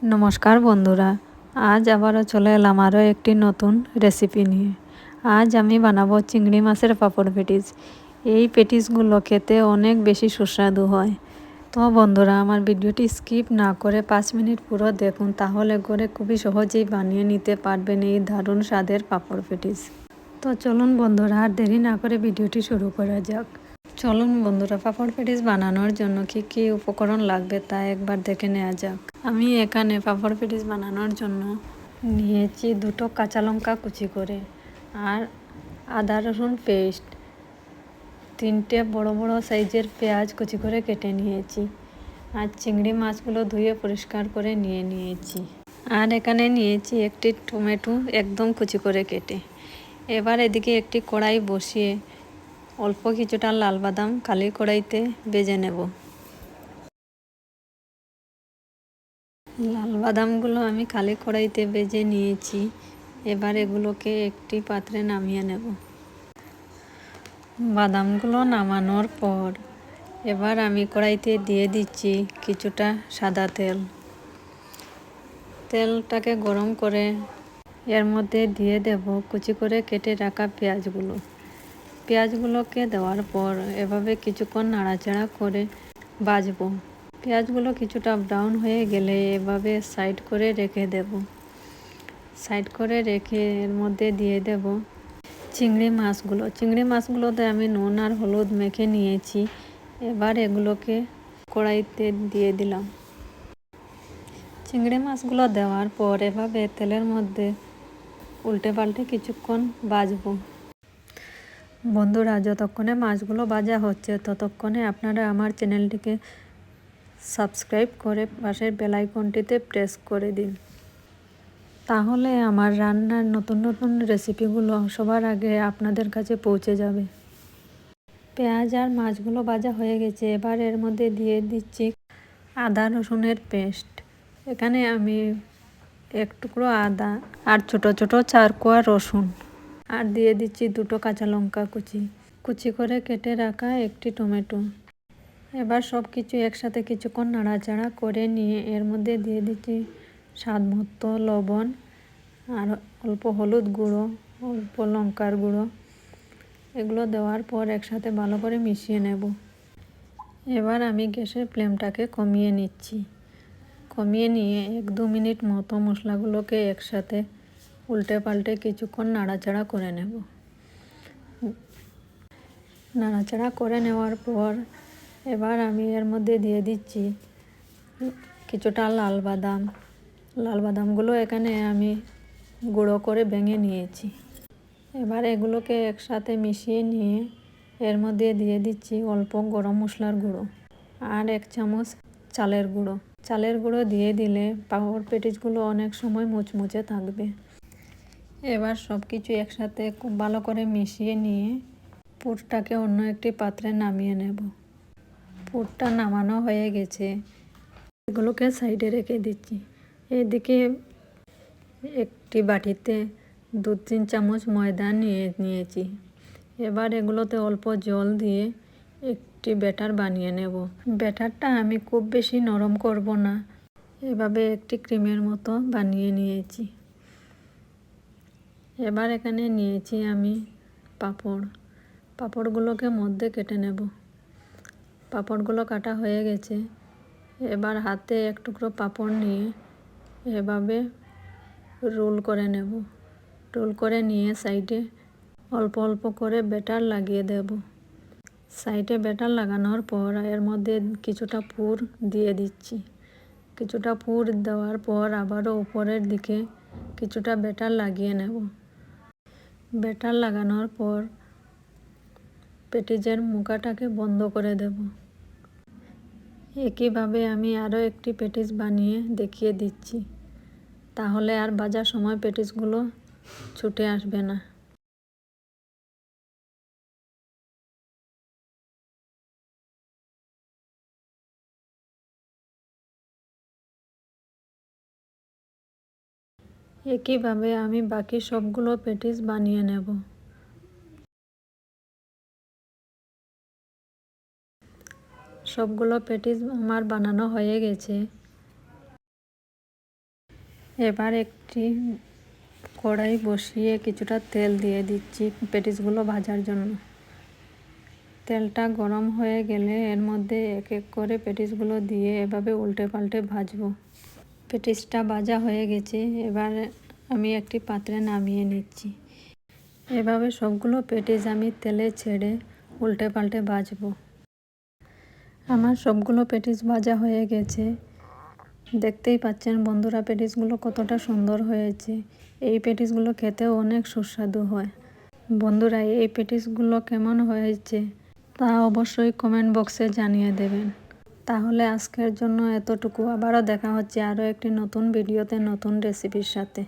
নমস্কার বন্ধুরা, আজ আবারও চলে এলাম আরও একটি নতুন রেসিপি নিয়ে। আজ আমি বানাবো চিংড়ি মাছের পাঁপড় পেটিস। এই পেটিসগুলো খেতে অনেক বেশি সুস্বাদু হয়। তো বন্ধুরা, আমার ভিডিওটি স্কিপ না করে 5 মিনিট পুরো দেখুন, তাহলে করে খুবই সহজেই বানিয়ে নিতে পারবেন এই দারুণ স্বাদের পাঁপড় পেটিস। তো চলুন বন্ধুরা, আর দেরি না করে ভিডিওটি শুরু করা যাক। চলুন বন্ধুরা, পাঁপড় পেটিস বানানোর জন্য কি কি উপকরণ লাগবে তা একবার দেখে নেওয়া যাক। আমি এখানে পাঁপড় পেটিস বানানোর জন্য নিয়েছি 2টো কাঁচা লঙ্কা কুচি করে, আর আদা রসুন পেস্ট, 3টে বড় বড় সাইজের পেঁয়াজ কুচি করে কেটে নিয়েছি, আর চিংড়ি মাছগুলো ধুয়ে পরিষ্কার করে নিয়েছি। আর এখানে নিয়েছি একটি টমেটো একদম কুচি করে কেটে। এবার এদিকে একটি কড়াই বসিয়ে অল্প কিছুটা লাল বাদাম কালি কড়াইতে ভেজে নেব। লাল বাদামগুলো আমি কালি কড়াইতে ভেজে নিয়েছি। এবার এগুলোকে একটি পাত্রে নামিয়ে নেব। বাদামগুলো নামানোর পর এবার আমি কড়াইতে দিয়ে দিচ্ছি কিছুটা সাদা তেল। তেলটাকে গরম করে এর মধ্যে দিয়ে দেব কুচি করে কেটে রাখা পেঁয়াজগুলোকে দেওয়ার পর এভাবে কিছুক্ষণ নাড়াচাড়া করে ভাজবো। পেঁয়াজগুলো কিছুটা ব্রাউন হয়ে গেলে এভাবে সাইড করে রেখে দেব। সাইড করে রেখে এর মধ্যে দিয়ে দেব চিংড়ি মাছগুলোতে আমি নুন আর হলুদ মেখে নিয়েছি। এবার এগুলোকে কড়াইতে দিয়ে দিলাম। চিংড়ি মাছগুলো দেওয়ার পর এভাবে তেলের মধ্যে উল্টে পাল্টে কিছুক্ষণ ভাজবো। বন্ধুরা, যতক্ষণে মাছগুলো ভাজা হচ্ছে ততক্ষণে আপনারা আমার চ্যানেলটিকে সাবস্ক্রাইব করে পাশের বেল আইকনটিতে প্রেস করে দিন, তাহলে আমার রান্নার নতুন নতুন রেসিপিগুলো সবার আগে আপনাদের কাছে পৌঁছে যাবে। পেঁয়াজ আর মাছগুলো ভাজা হয়ে গেছে। এবার এর মধ্যে দিয়ে দিচ্ছি আদা রসুনের পেস্ট। এখানে আমি 1 টুকরো আদা আর ছোট ছোট 4 কোয়া রসুন, আর দিয়ে দিচ্ছি 2টো কাঁচা লঙ্কা কুচি করে কেটে রাখা একটি টমেটো। এবার সব কিছু একসাথে কিছুক্ষণ নাড়াচাড়া করে নিয়ে এর মধ্যে দিয়ে দিচ্ছি স্বাদ মতো লবণ, আর অল্প হলুদ গুঁড়ো, অল্প লঙ্কার গুঁড়ো। এগুলো দেওয়ার পর একসাথে ভালো করে মিশিয়ে নেব। এবার আমি গ্যাসের ফ্লেমটাকে কমিয়ে নিচ্ছি। কমিয়ে নিয়ে 1-2 মিনিট মতো মশলাগুলোকে একসাথে উল্টে পাল্টে কিছুক্ষণ নাড়াচাড়া করে নেব। নাড়াচাড়া করে নেওয়ার পর এবার আমি এর মধ্যে দিয়ে দিচ্ছি কিছুটা লাল বাদামগুলো এখানে আমি গুঁড়ো করে ভেঙে নিয়েছি। এবার এগুলোকে একসাথে মিশিয়ে নিয়ে এর মধ্যে দিয়ে দিচ্ছি অল্প গরম মশলার গুঁড়ো আর 1 চামচ চালের গুঁড়ো দিয়ে দিলে পাঁপড় পেটিসগুলো অনেক সময় মুচমুচে থাকবে। এবার সব কিছু একসাথে খুব ভালো করে মিশিয়ে নিয়ে পুরটাকে অন্য একটি পাত্রে নামিয়ে নেব। পুরটা নামানো হয়ে গেছে। এগুলোকে সাইডে রেখে দিচ্ছি। এদিকে একটি বাটিতে 2-3 চামচ ময়দা নিয়েছি। এবার এগুলোতে অল্প জল দিয়ে একটি ব্যাটার বানিয়ে নেব। ব্যাটারটা আমি খুব বেশি নরম করব না, এভাবে একটি ক্রিমের মতো বানিয়ে নিয়েছি। এবার এখানে নিয়েছি আমি পাঁপড়গুলোকে মধ্যে কেটে নেব। পাঁপড়গুলো কাটা হয়ে গেছে। এবার হাতে 1 টুকরো পাঁপড় নিয়ে এভাবে রোল করে নেব। রোল করে নিয়ে সাইডে অল্প অল্প করে ব্যাটার লাগিয়ে দেব। সাইডে ব্যাটার লাগানোর পর এর মধ্যে কিছুটা পুর দিয়ে দিচ্ছি। কিছুটা পুর দেওয়ার পর আবারও উপরের দিকে কিছুটা ব্যাটার লাগিয়ে নেব। ব্যাটার লাগানোর পর পেটিসের মুখাটাকে বন্ধ করে দেব। একইভাবে আমি আরও একটি পেটিস বানিয়ে দেখিয়ে দিচ্ছি, তাহলে আর ভাজার সময় পেটিসগুলো ছুটে আসবে না। একইভাবে আমি বাকি সবগুলো পেটিস বানিয়ে নেব। সবগুলো পেটিস আমার বানানো হয়ে গেছে। এবার একটি কড়াই বসিয়ে কিছুটা তেল দিয়ে দিচ্ছি প্যাটিসগুলো ভাজার জন্য। তেলটা গরম হয়ে গেলে এর মধ্যে এক এক করে প্যাটিসগুলো দিয়ে এভাবে উল্টে পাল্টে ভাজবো। প্যাটিসটা ভাজা হয়ে গেছে, এবার আমি একটি পাত্রে নামিয়ে নিচ্ছি। এভাবে সবগুলো প্যাটিস আমি তেলে ছেড়ে উল্টে পাল্টে ভাজবো। আমার সবগুলো প্যাটিস ভাজা হয়ে গেছে। দেখতেই পাচ্ছেন বন্ধুরা প্যাটিসগুলো কতটা সুন্দর হয়েছে। এই প্যাটিসগুলো খেতেও অনেক সুস্বাদু হয়। বন্ধুরা এই প্যাটিসগুলো কেমন হয়েছে তা অবশ্যই কমেন্ট বক্সে জানিয়ে দেবেন। তাহলে আজকের জন্য এতটুকু। আবারও দেখা হচ্ছে আরও একটি নতুন ভিডিওতে নতুন রেসিপির সাথে।